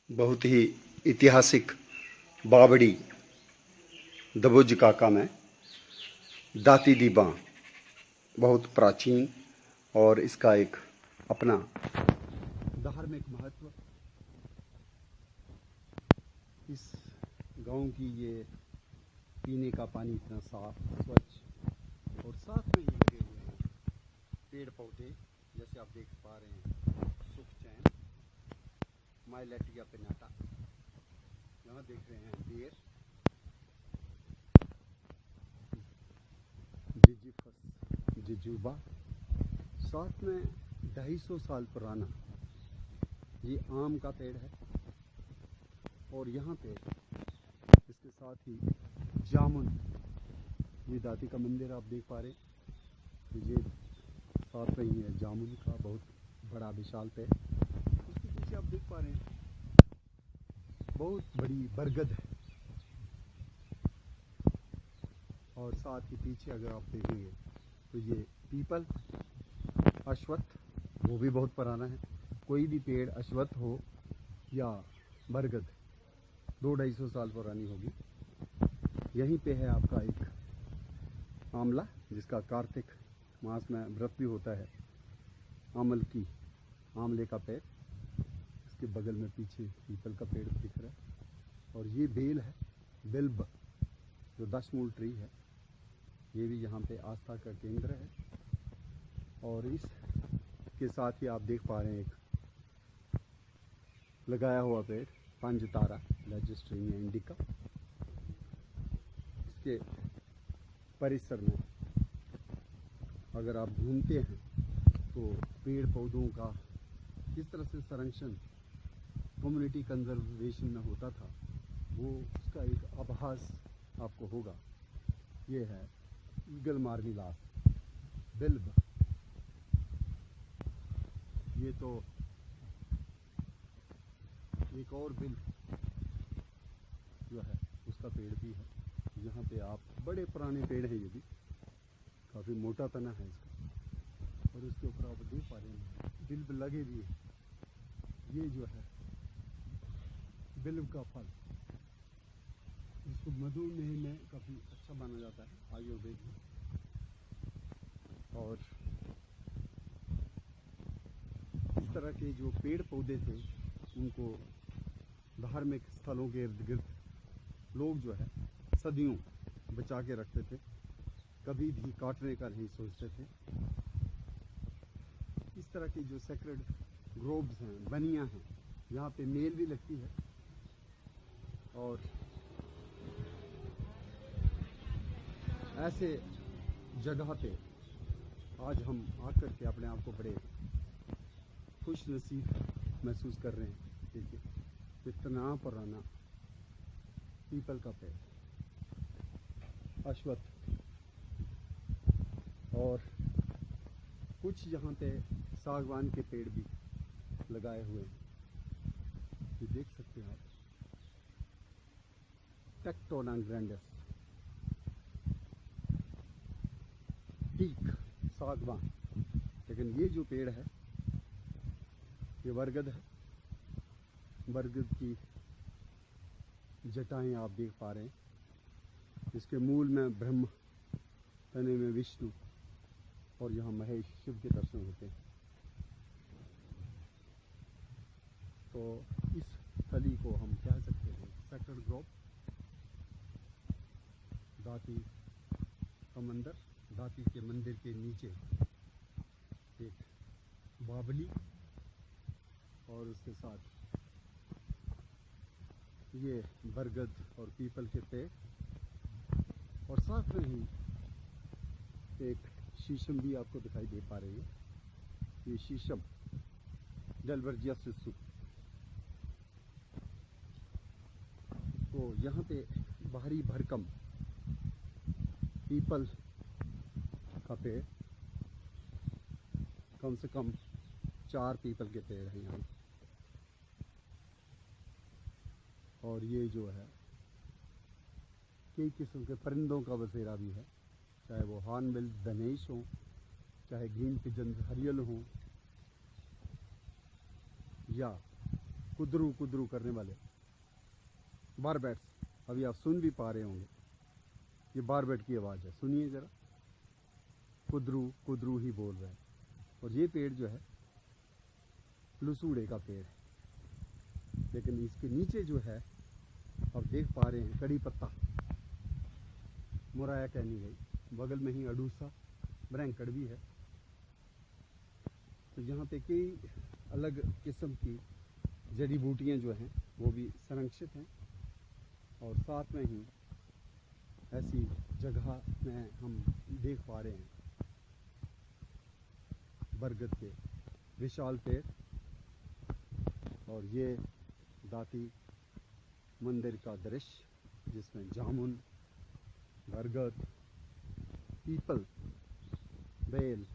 बहुत ही ऐतिहासिक बावड़ी दबुज काका में दाती दी बाँ बहुत प्राचीन और इसका एक अपना धार्मिक महत्व। इस गांव की ये पीने का पानी इतना साफ स्वच्छ और साथ में ही लगे हुए हैं पेड़ पौधे, जैसे आप देख पा रहे हैं सुखचैन, माइलेटिया पिनाटा, यहाँ देख रहे हैं बेर, जिजीफस जिजूबा, साथ में 250 साल पुराना ये आम का पेड़ है। और यहाँ पे इसके साथ ही जामुन, ये दाती का मंदिर आप देख पा रहे हैं, ये साथ में ही है जामुन का बहुत बड़ा विशाल पेड़। उसके पीछे आप देख पा रहे हैं बहुत बड़ी बरगद है, और साथ ही पीछे अगर आप देखेंगे तो ये पीपल, अश्वत्थ, वो भी बहुत पुराना है। कोई भी पेड़ अश्वत्थ हो या बरगद 200-250 साल पुरानी होगी। यहीं पे है आपका एक आंवला, जिसका कार्तिक मास में व्रत भी होता है। आंवले का पेड़, इसके बगल में पीछे पीपल का पेड़ दिख रहा है। और ये बेल है, बिल्ब, जो 10 मूल ट्री है, ये भी यहाँ पे आस्था का केंद्र है। और इसके साथ ही आप देख पा रहे हैं एक लगाया हुआ पेड़ पंजतारा लेजिस्ट्रिनिया इंडिका। इसके परिसर में अगर आप घूमते हैं तो पेड़ पौधों का किस तरह से संरक्षण कम्युनिटी कंजर्वेशन में होता था, वो उसका एक आभास आपको होगा। ये है ईगल मार्मिलास, बिल्ब, ये तो एक और बिल्ब जो है उसका पेड़ भी है। यहाँ पे आप बड़े पुराने पेड़ हैं, ये भी काफ़ी मोटा तना है इसका। और उसके ऊपर आप देख पा रहे हैं बिल्ब लगे भी हैं। ये जो है बिल्ब का फल, इसको मधुमेह में काफ़ी अच्छा माना जाता है आयुर्वेद में। और इस तरह के जो पेड़ पौधे थे उनको धार्मिक स्थलों के इर्द गिर्द लोग जो है सदियों बचा के रखते थे, कभी भी काटने का नहीं सोचते थे। इस तरह की जो सेक्रेड ग्रोव्स हैं, बनियां हैं, यहाँ पे मेल भी लगती है। और ऐसे जगह पे आज हम आकर के अपने आप को बड़े खुश नसीब महसूस कर रहे हैं। देखिए कितना पुराना पीपल का पेड़, अश्वत्थ, और कुछ यहाँ पे सागवान के पेड़ भी लगाए हुए हैं। ये देख सकते हैं आप, टेक्टोना ग्रैंडिस, टीक, सागवान। लेकिन ये जो पेड़ है ये बरगद है। बरगद की जटाएं आप देख पा रहे हैं। इसके मूल में ब्रह्म, तने में विष्णु, और यहाँ महेश, शिव के दर्शन होते हैं। तो इस स्थली को हम कह सकते हैं सेक्रेड ग्रोव, दाती का मंदिर। दाती के मंदिर के नीचे एक बावली, और उसके साथ ये बरगद और पीपल के पेड़, और साथ में ही एक शीशम भी आपको दिखाई दे पा रही है। ये शीशम डेलवर्जिया सिसु। तो यहाँ पे भारी भरकम पीपल का पेड़, कम से कम 4 पीपल के पेड़ हैं यहाँ। और ये जो है कई किस्म के परिंदों का बसेरा भी है, चाहे वो हॉर्नबिल धनेश हो, चाहे ग्रीन पिजन हरियल हो, या कुदरू कुदरू करने वाले बारबैट्स अभी आप सुन भी पा रहे होंगे। ये बारबैट की आवाज़ है, सुनिए ज़रा, कुदरू कुदरू ही बोल रहा है। और ये पेड़ जो है लसूड़े का पेड़ है, लेकिन इसके नीचे जो है आप देख पा रहे हैं कड़ी पत्ता, मुराया कहनी गई, बगल में ही अडूसा ब्रैंकड़ भी है। तो यहाँ पे कई अलग किस्म की जड़ी बूटियाँ जो हैं वो भी संरक्षित हैं, और साथ में ही ऐसी जगह में हम देख पा रहे हैं बरगद के विशाल पेड़। और ये दाती मंदिर का दृश्य जिसमें जामुन, बरगद, पीपल, बेल,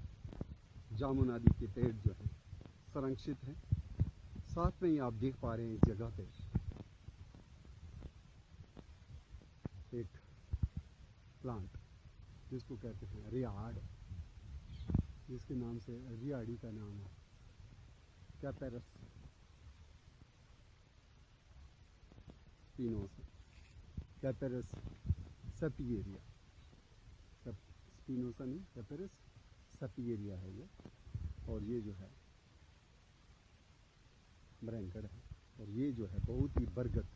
जामुन आदि के पेड़ जो हैं संरक्षित हैं। साथ में ही आप देख पा रहे हैं इस जगह पे एक प्लांट जिसको कहते हैं रियाड़, जिसके नाम से रियाड़ी का नाम है, कैपेरस स्पिनोसा, कैपेरस सेपियरिया, स्पिनोसा नहीं, कैपेरस सेपियरिया है ये। और ये जो है ब्रैंकड़ है, और ये जो है बहुत ही बरगद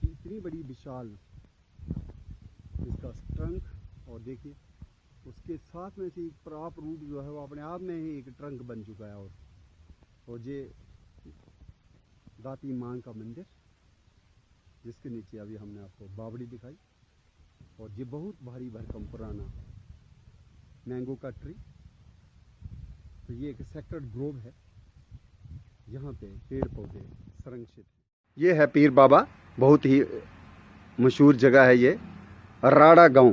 की इतनी बड़ी विशाल इसका ट्रंक, और देखिए उसके साथ में से प्राप रूट जो है वो अपने आप में ही एक ट्रंक बन चुका है। और ये दाती मां का मंदिर जिसके नीचे अभी हमने आपको बावड़ी दिखाई, और ये बहुत भारी भरकम पुराना मैंगो का ट्री। तो ये एक सेक्रेड ग्रोव है, यहाँ पे पेड़ पौधे संरक्षित। ये है पीर बाबा, बहुत ही मशहूर जगह है ये, राड़ा गांव।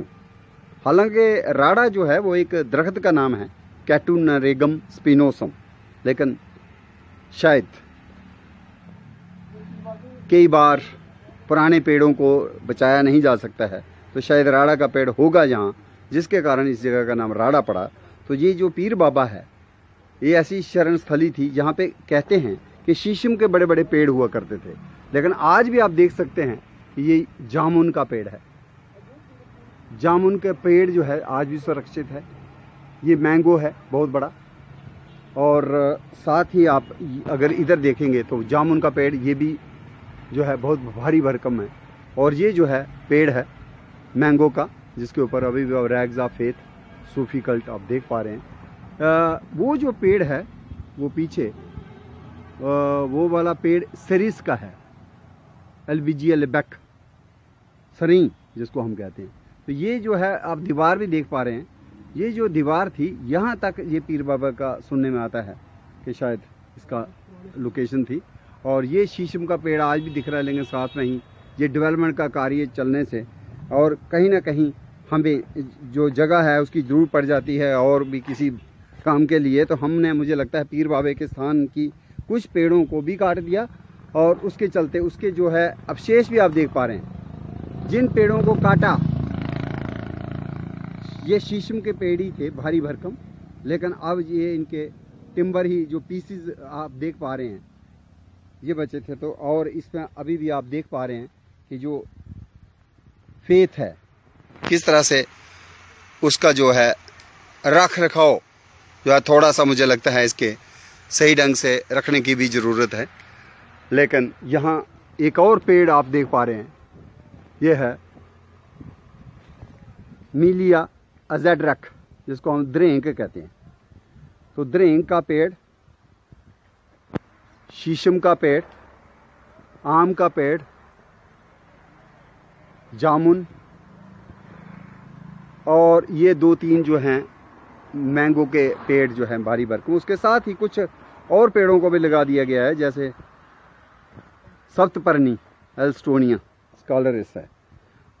हालांकि राड़ा जो है वो एक दरख्त का नाम है, कैटूनरेगम स्पिनोसम, लेकिन शायद कई बार पुराने पेड़ों को बचाया नहीं जा सकता है, तो शायद राड़ा का पेड़ होगा यहाँ, जिसके कारण इस जगह का नाम राड़ा पड़ा। तो ये जो पीर बाबा है ये ऐसी शरण स्थली थी जहाँ पे कहते हैं कि शीशम के बड़े बड़े पेड़ हुआ करते थे, लेकिन आज भी आप देख सकते हैं कि ये जामुन का पेड़ है। जामुन का पेड़ जो है आज भी सुरक्षित है। ये मैंगो है बहुत बड़ा, और साथ ही आप अगर इधर देखेंगे तो जामुन का पेड़ ये भी जो है बहुत भारी भरकम है। और ये जो है पेड़ है मैंगो का, जिसके ऊपर अभी भी rags of faith Sufi cult आप देख पा रहे हैं। वो जो पेड़ है वो पीछे वो वाला पेड़ सरीस का है, एल्बिजिया लेबेक, सरी जिसको हम कहते हैं। तो ये जो है आप दीवार भी देख पा रहे हैं, ये जो दीवार थी यहाँ तक ये पीर बाबा का सुनने में आता है कि शायद इसका लोकेशन थी। और ये शीशम का पेड़ आज भी दिख रहा है, लेकिन साथ में ही ये डेवलपमेंट का कार्य चलने से और कहीं ना कहीं हमें जो जगह है उसकी ज़रूरत पड़ जाती है और भी किसी काम के लिए, तो हमने मुझे लगता है पीर बाबे के स्थान की कुछ पेड़ों को भी काट दिया, और उसके चलते उसके जो है अवशेष भी आप देख पा रहे हैं। जिन पेड़ों को काटा ये शीशम के पेड़ ही थे भारी भरकम, लेकिन अब ये इनके टिम्बर ही जो पीसीज आप देख पा रहे हैं ये बचे थे। तो और इसमें अभी भी आप देख पा रहे हैं कि जो फेथ है किस तरह से उसका जो है रख रखाव जो है थोड़ा सा मुझे लगता है इसके सही ढंग से रखने की भी ज़रूरत है। लेकिन यहाँ एक और पेड़ आप देख पा रहे हैं, ये है मीलिया अजेड्रक, जिसको हम द्रेंक कहते हैं। तो द्रेंक का पेड़, शीशम का पेड़, आम का पेड़, जामुन, और ये दो तीन जो हैं मैंगो के पेड़ जो हैं भारी भरकम। उसके साथ ही कुछ और पेड़ों को भी लगा दिया गया है, जैसे सप्तपर्णी एल्स्टोनिया स्कॉलरिस है,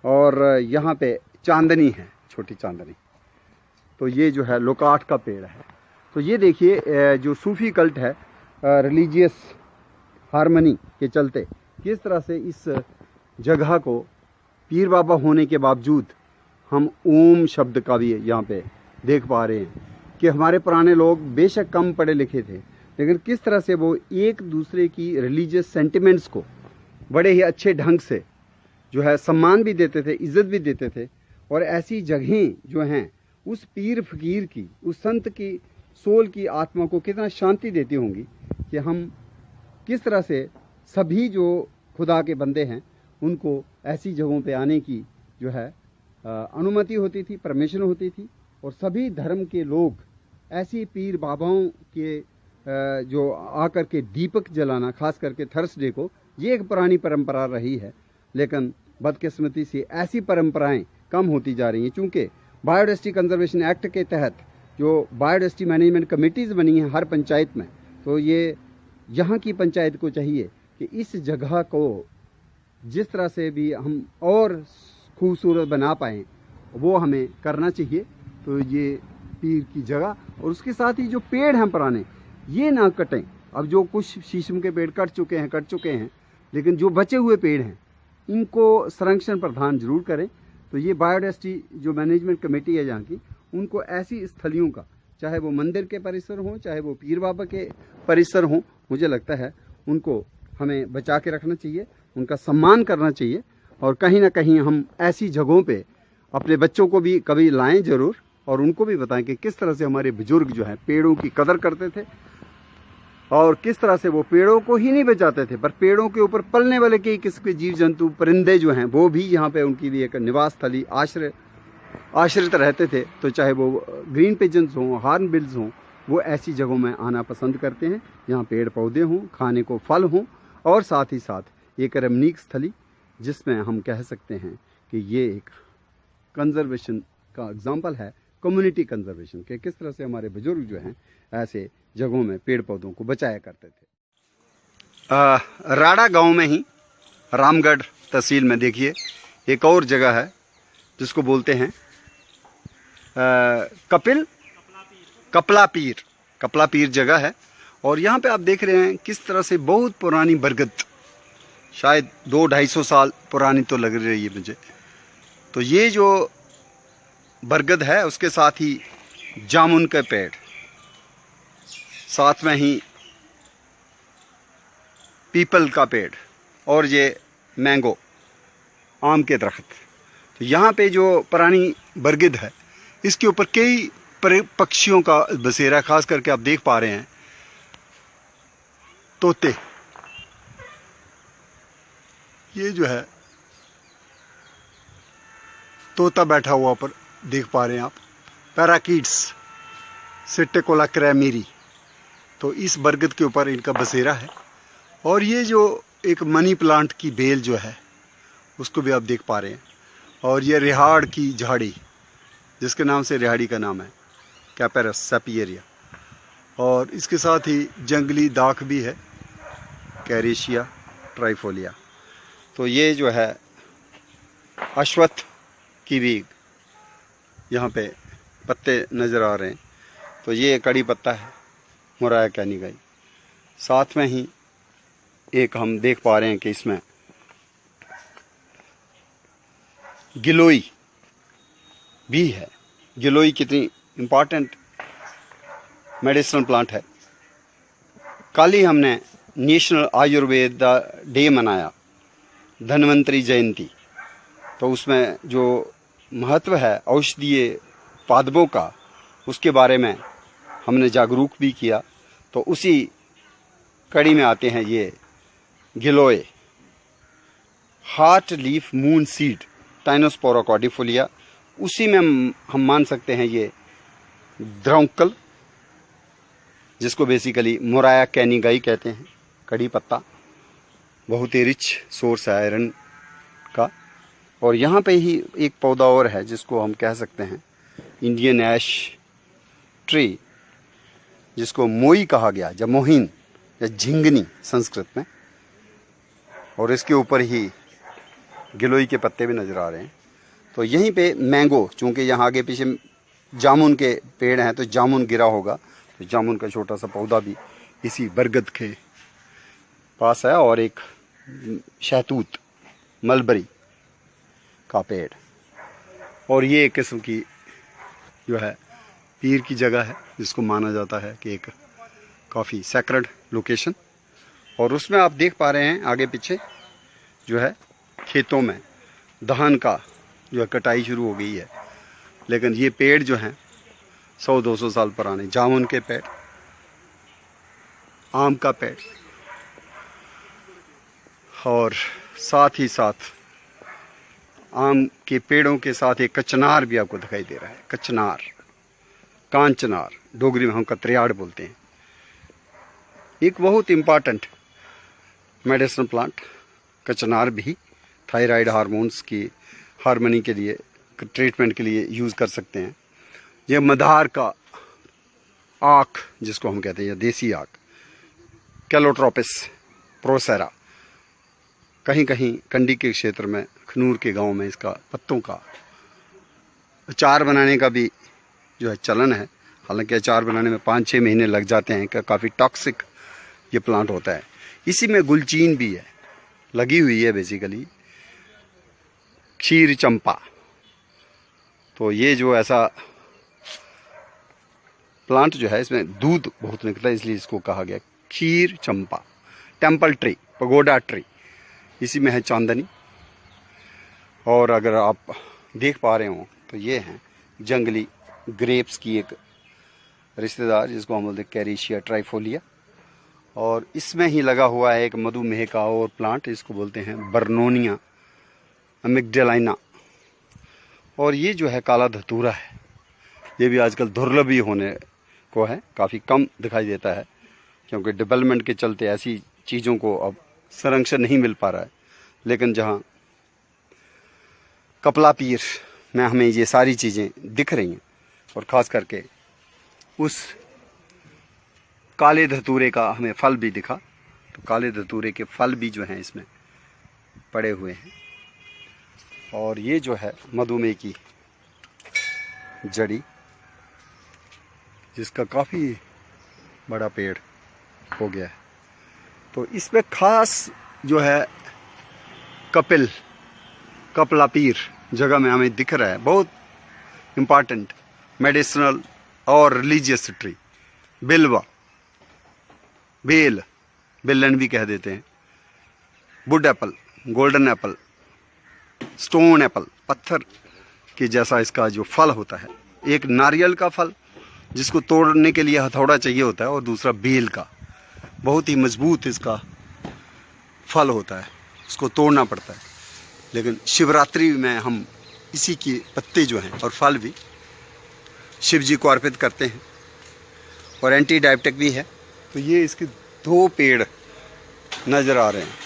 और यहाँ पे चांदनी है, छोटी चांदनी। तो ये जो है लोकाट का पेड़ है। तो ये देखिए जो सूफी कल्ट है रिलीजियस हार्मनी के चलते किस तरह से इस जगह को पीर बाबा होने के बावजूद हम ओम शब्द का भी यहाँ पे देख पा रहे हैं कि हमारे पुराने लोग बेशक कम पढ़े लिखे थे, लेकिन किस तरह से वो एक दूसरे की रिलीजियस सेंटिमेंट्स को बड़े ही अच्छे ढंग से जो है सम्मान भी देते थे, इज्जत भी देते थे। और ऐसी जगहें जो हैं उस पीर फकीर की, उस संत की सोल की आत्मा को कितना शांति देती होंगी कि हम किस तरह से सभी जो खुदा के बंदे हैं उनको ऐसी जगहों पे आने की जो है अनुमति होती थी, परमिशन होती थी। और सभी धर्म के लोग ऐसी पीर बाबाओं के जो आकर के दीपक जलाना, खास करके थर्सडे को, ये एक पुरानी परंपरा रही है। लेकिन बदकिस्मती से ऐसी परंपराएं कम होती जा रही हैं, चूँकि बायोडाइवर्सिटी कंजर्वेशन एक्ट के तहत जो बायोडाइवर्सिटी मैनेजमेंट कमेटीज़ बनी हैं हर पंचायत में, तो ये यहाँ की पंचायत को चाहिए कि इस जगह को जिस तरह से भी हम और खूबसूरत बना पाएँ वो हमें करना चाहिए। तो ये पीर की जगह, और उसके साथ ही जो पेड़ हैं पुराने ये ना कटें। अब जो कुछ शीशम के पेड़ कट चुके हैं, लेकिन जो बचे हुए पेड़ हैं इनको संरक्षण प्रदान जरूर करें। तो ये बायोडाइवर्सिटी जो मैनेजमेंट कमेटी है यहाँ की, उनको ऐसी स्थलियों का, चाहे वो मंदिर के परिसर हों, चाहे वो पीर बाबा के परिसर हों, मुझे लगता है उनको हमें बचा के रखना चाहिए, उनका सम्मान करना चाहिए। और कहीं ना कहीं हम ऐसी जगहों पे अपने बच्चों को भी कभी लाएं जरूर, और उनको भी बताएं कि किस तरह से हमारे बुजुर्ग जो हैं पेड़ों की कदर करते थे और किस तरह से वो पेड़ों को ही नहीं बचाते थे, पर पेड़ों के ऊपर पलने वाले कई किस्म के जीव जंतु, परिंदे जो हैं वो भी यहाँ पे उनकी भी एक निवास स्थली आश्रित रहते थे। तो चाहे वो ग्रीन पिजन्स हों, हॉर्न बिल्स हों, वो ऐसी जगहों में आना पसंद करते हैं जहाँ पेड़ पौधे हों, खाने को फल हों, और साथ ही साथ एक रमणीक स्थली जिसमें हम कह सकते हैं कि ये एक कंजर्वेशन का एग्जाम्पल है, कम्युनिटी कंजर्वेशन के, किस तरह से हमारे बुजुर्ग जो हैं ऐसे जगहों में पेड़ पौधों को बचाया करते थे। राड़ा गांव में ही रामगढ़ तहसील में देखिए एक और जगह है जिसको बोलते हैं कपला पीर जगह है। और यहाँ पे आप देख रहे हैं किस तरह से बहुत पुरानी बरगद, शायद 200-250 साल पुरानी तो लग रही है मुझे। तो ये जो बरगद है उसके साथ ही जामुन के पेड़, साथ में ही पीपल का पेड़, और ये मैंगो आम के दरख्त। तो यहाँ पे जो पुरानी बरगद है इसके ऊपर कई पक्षियों का बसेरा, खास करके आप देख पा रहे हैं तोते, ये जो है तोता बैठा हुआ पर देख पा रहे हैं आप, पैराकीट्स सिट्टिकोला क्रैमेरी। तो इस बरगद के ऊपर इनका बसेरा है। और ये जो एक मनी प्लांट की बेल जो है उसको भी आप देख पा रहे हैं। और ये रिहाड़ की झाड़ी, जिसके नाम से रिहाड़ी का नाम है, कैपेरस सैपियरिया। और इसके साथ ही जंगली दाख भी है, कैरेशिया ट्राइफोलिया। तो ये जो है अश्वत्थ की भी यहाँ पे पत्ते नज़र आ रहे हैं। तो ये कड़ी पत्ता है, मोराया कैनिगाई। साथ में ही एक हम देख पा रहे हैं कि इसमें गिलोई भी है। गिलोई कितनी इम्पॉर्टेंट मेडिसिनल प्लांट है। कल ही हमने नेशनल आयुर्वेद डे मनाया, धन्वंतरी जयंती। तो उसमें जो महत्व है औषधीय पादपों का, उसके बारे में हमने जागरूक भी किया। तो उसी कड़ी में आते हैं ये giloy, heart leaf moon seed, Tinospora cordifolia. उसी में हम मान सकते हैं ये द्रौंकल, जिसको बेसिकली मोराया कैनिगाई कहते हैं, कड़ी पत्ता, बहुत ही रिच सोर्स है आयरन का। और यहाँ पे ही एक पौधा और है जिसको हम कह सकते हैं इंडियन ऐश ट्री, जिसको मोई कहा गया, या मोहिन या झिंगनी संस्कृत में। और इसके ऊपर ही गिलोई के पत्ते भी नज़र आ रहे हैं। तो यहीं पे मैंगो, चूँकि यहाँ आगे पीछे जामुन के पेड़ हैं तो जामुन गिरा होगा, तो जामुन का छोटा सा पौधा भी इसी बरगद के पास है। और एक शहतूत मलबरी का पेड़। और ये एक किस्म की जो है पीर की जगह है, जिसको माना जाता है कि एक काफ़ी सैक्रेड लोकेशन। और उसमें आप देख पा रहे हैं आगे पीछे जो है खेतों में धान का जो है कटाई शुरू हो गई है। लेकिन ये पेड़ जो हैं 100-200 साल पुराने, जामुन के पेड़, आम का पेड़, और साथ ही साथ आम के पेड़ों के साथ एक कचनार भी आपको दिखाई दे रहा है। कचनार, कांचनार, डोगरी में हम कतरियाड़ बोलते हैं। एक बहुत इम्पॉर्टेंट मेडिसिनल प्लांट कचनार भी थायराइड हार्मोन्स की हार्मनी के लिए, ट्रीटमेंट के लिए यूज़ कर सकते हैं। यह मदार का आक जिसको हम कहते हैं, या देसी आक, कैलोट्रोपिस प्रोसेरा, कहीं कहीं कंडी के क्षेत्र में, खनूर के गांव में इसका पत्तों का अचार बनाने का भी जो है चलन है। हालांकि अचार बनाने में 5-6 महीने लग जाते हैं, काफ़ी टॉक्सिक ये प्लांट होता है। इसी में गुलचीन भी है, लगी हुई है बेसिकली, क्षीर चंपा। तो ये जो ऐसा प्लांट जो है इसमें दूध बहुत निकलता है, इसलिए इसको कहा गया क्षीर चंपा। टेम्पल ट्री, पगोडा ट्री, इसी में है चांदनी। और अगर आप देख पा रहे हो तो ये हैं जंगली ग्रेप्स की एक रिश्तेदार जिसको हम बोलते हैं कैरिशिया ट्राइफोलिया। और इसमें ही लगा हुआ है एक मधुमेह का और प्लांट, इसको बोलते हैं बर्नोनिया अमिग्डालिना। और ये जो है काला धतूरा है, ये भी आजकल दुर्लभ ही होने को है, काफ़ी कम दिखाई देता है क्योंकि डेवलपमेंट के चलते ऐसी चीज़ों को अब संरक्षण नहीं मिल पा रहा है। लेकिन जहाँ कपला पीर में हमें ये सारी चीज़ें दिख रही हैं, और ख़ास करके उस काले धतूरे का हमें फल भी दिखा, तो काले धतूरे के फल भी जो हैं इसमें पड़े हुए हैं। और ये जो है मधुमेह की जड़ी, जिसका काफ़ी बड़ा पेड़ हो गया है। तो इसमें खास जो है कपला पीर जगह में हमें दिख रहा है, बहुत इम्पॉर्टेंट मेडिसिनल और रिलीजियस ट्री। बिल्वा, बेलन भी कह देते हैं, wood apple, golden Apple, stone Apple, पत्थर के जैसा इसका जो फल होता है, एक नारियल का फल जिसको तोड़ने के लिए हथौड़ा चाहिए होता है, और दूसरा बेल का बहुत ही मजबूत इसका फल होता है, उसको तोड़ना पड़ता है। लेकिन शिवरात्रि में हम इसी के पत्ते जो हैं और फल भी शिव जी को अर्पित करते हैं, और एंटी डायबिटिक भी है। तो ये इसके 2 पेड़ नज़र आ रहे हैं।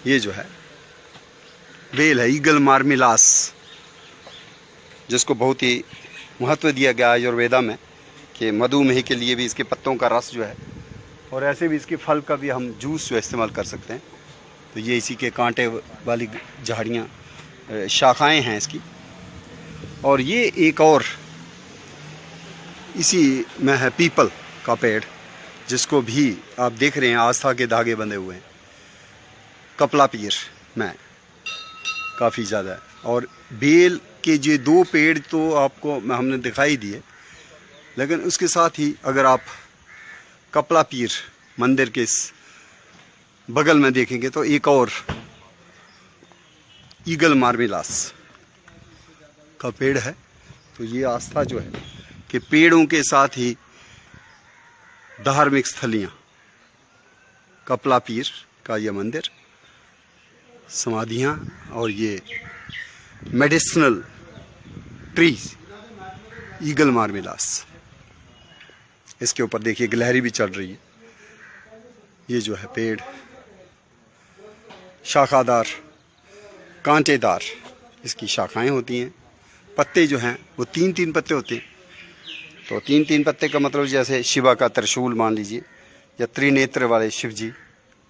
ये जो है बेल है, ईगल मार्मिलास, जिसको बहुत ही महत्व दिया गया आयुर्वेदा में कि मधुमेह के लिए भी इसके पत्तों का रस जो है, और ऐसे भी इसके फल का भी हम जूस जो इस्तेमाल कर सकते हैं। तो ये इसी के कांटे वाली झाड़ियाँ, शाखाएं हैं इसकी। और ये एक और इसी में है पीपल का पेड़, जिसको भी आप देख रहे हैं आस्था के धागे बंधे हुए हैं, कपला पीर में काफ़ी ज़्यादा है। और बेल के ये 2 पेड़ तो आपको हमने दिखाई दिए, लेकिन उसके साथ ही अगर आप कपला पीर मंदिर के इस बगल में देखेंगे तो एक और ईगल मार्मिलास का पेड़ है। तो ये आस्था जो है कि पेड़ों के साथ ही धार्मिक स्थलियाँ, कपला पीर का ये मंदिर, समाधियाँ, और ये मेडिसिनल ट्रीज ईगल मार्मिलास। इसके ऊपर देखिए गिलहरी भी चल रही है। ये जो है पेड़ शाखादार, कांटेदार इसकी शाखाएं होती हैं। पत्ते जो हैं वो 3-3 पत्ते होते हैं। तो 3-3 पत्ते का मतलब जैसे शिवा का त्रिशूल मान लीजिए, या त्रिनेत्र वाले शिव जी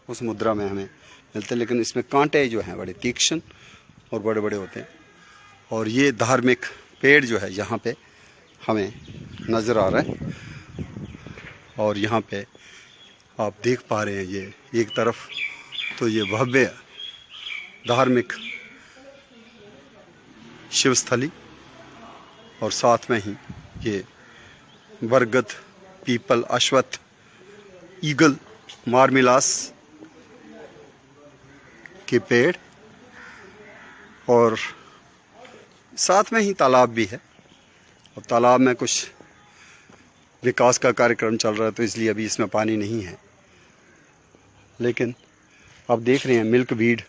उस मुद्रा में हमें मिलते हैं। लेकिन इसमें कांटे जो हैं बड़े तीक्ष्ण और बड़े बड़े होते हैं। और ये धार्मिक पेड़ जो है यहाँ पे हमें नज़र आ रहा है। और यहाँ पे आप देख पा रहे हैं, ये एक तरफ तो ये भव्य धार्मिक शिवस्थली, और साथ में ही ये बरगद, पीपल, अश्वत्थ ईगल मार्मिलास के पेड़ और साथ में ही तालाब भी है। और तालाब में कुछ विकास का कार्यक्रम चल रहा है तो इसलिए अभी इसमें पानी नहीं है। लेकिन आप देख रहे हैं मिल्क वीड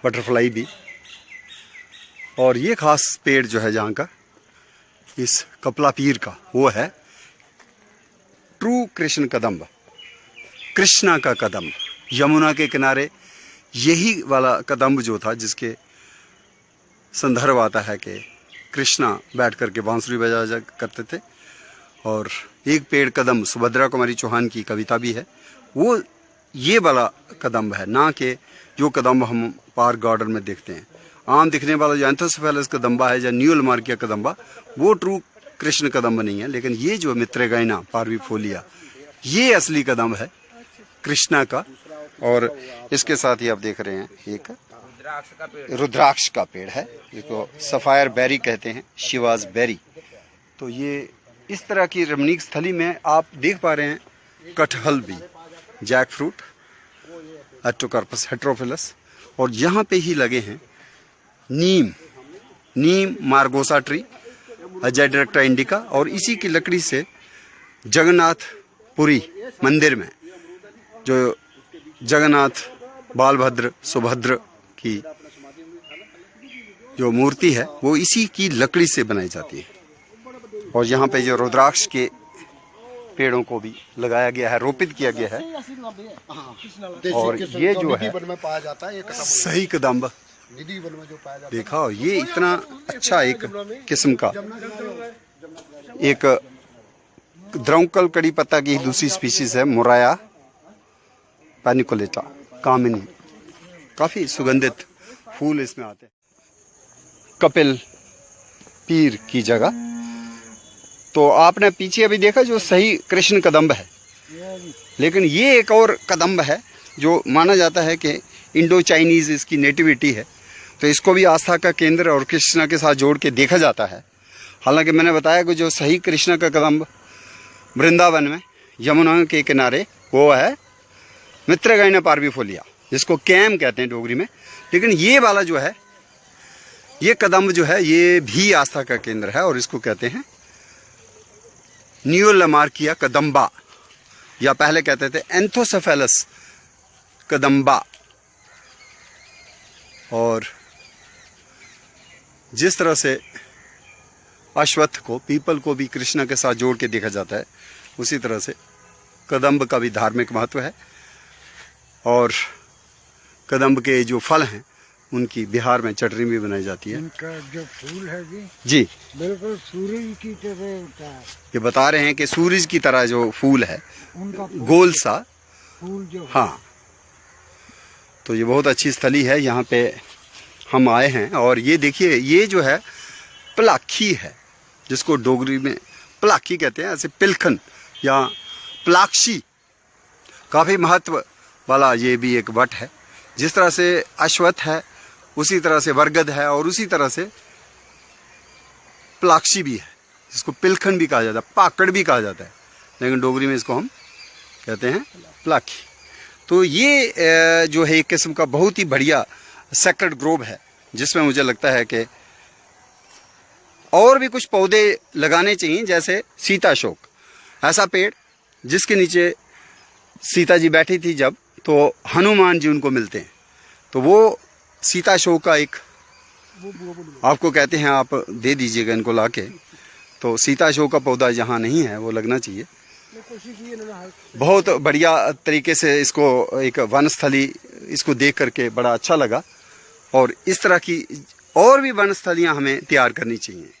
बटरफ्लाई भी। और ये खास पेड़ जो है जहाँ का इस कपला पीर का वो है ट्रू कृष्ण कदम्ब, कृष्णा का कदम्ब। यमुना के किनारे यही वाला कदम्ब जो था जिसके संदर्भ आता है कि कृष्णा बैठ करके बांसुरी बजा करते थे। और एक पेड़ कदम्ब सुभद्रा कुमारी चौहान की कविता भी है, वो ये वाला कदम्ब है, ना कि जो कदम्ब हम पार्क गार्डन में देखते हैं। आम दिखने वाला जो एंथोसेफेलस कदम्बा है या न्यूलमार्किया कदम्बा वो ट्रू कृष्ण कदम्ब नहीं है। लेकिन ये जो मित्रगैना पार्विफोलिया ये असली कदम्ब है कृष्णा का। और इसके साथ ही आप देख रहे हैं एक रुद्राक्ष का पेड़ है जिसको सफायर बेरी कहते हैं, शिवाज बेरी। तो ये इस तरह की रमणीक स्थली में आप देख पा रहे हैं कटहल भी, जैक फ्रूट, एट्रोकार्पस हेट्रोफिलस। और यहाँ पे ही लगे हैं नीम मार्गोसा ट्री, अजाडिरेक्टा इंडिका। और इसी की लकड़ी से जगन्नाथपुरी मंदिर में जो जगन्नाथ बालभद्र सुभद्र की जो मूर्ति है वो इसी की लकड़ी से बनाई जाती है। और यहाँ पे जो रुद्राक्ष के पेड़ों को भी लगाया गया है, रोपित किया गया है। और ये जो है सही कदम्ब देखा, ये इतना अच्छा एक किस्म का एक द्रौंकल कड़ी पत्ता की दूसरी स्पीशीज है मोराया पैनिकुलेटा कामिनी। काफी सुगंधित फूल इसमें आते हैं। कपिल पीर की जगह तो आपने पीछे अभी देखा जो सही कृष्ण कदम्ब है। लेकिन ये एक और कदम्ब है जो माना जाता है कि इंडो चाइनीज इसकी नेटिविटी है, तो इसको भी आस्था का केंद्र और कृष्णा के साथ जोड़ के देखा जाता है। हालांकि मैंने बताया कि जो सही कृष्णा का कदम्ब वृंदावन में यमुना के किनारे वो है मित्रगैना पार्विफोलिया, जिसको कैम कहते हैं डोगरी में। लेकिन ये वाला जो है ये कदम्ब जो है ये भी आस्था का केंद्र है और इसको कहते हैं न्यूलमार्किया कदम्बा, या पहले कहते थे एंथोसेफेलस कदम्बा। और जिस तरह से अश्वत्थ को, पीपल को भी कृष्णा के साथ जोड़ के देखा जाता है, उसी तरह से कदम्ब का भी धार्मिक महत्व है। और कदम्ब के जो फल हैं उनकी बिहार में चटनी भी बनाई जाती है। उनका जो फूल है जी बिल्कुल सूरज की तरह होता है। ये बता रहे हैं कि सूरज की तरह जो फूल है उनका गोल सा फूल जो हाँ। तो ये बहुत अच्छी स्थली है, यहाँ पे हम आए हैं। और ये देखिए ये जो है पलाखी है, जिसको डोगरी में पलाखी कहते हैं, ऐसे पिलखन या पलाक्षी। काफ़ी महत्व वाला ये भी एक वट है। जिस तरह से अश्वत्थ है उसी तरह से बरगद है और उसी तरह से पलाक्षी भी है, जिसको पिलखन भी कहा जाता है, पाकड़ भी कहा जाता है, लेकिन डोगरी में इसको हम कहते हैं पलाखी। तो ये जो है एक किस्म का बहुत ही बढ़िया सेक्रेड ग्रोव है, जिसमें मुझे लगता है कि और भी कुछ पौधे लगाने चाहिए, जैसे सीताशोक, ऐसा पेड़ जिसके नीचे सीता जी बैठी थी जब, तो हनुमान जी उनको मिलते हैं। तो वो सीताशोक का एक आपको कहते हैं, आप दे दीजिएगा इनको लाके। तो सीताशोक का पौधा जहाँ नहीं है वो लगना चाहिए। बहुत बढ़िया तरीके से इसको एक वनस्थली इसको देख करके बड़ा अच्छा लगा। और इस तरह की और भी वनस्थलियाँ हमें तैयार करनी चाहिए।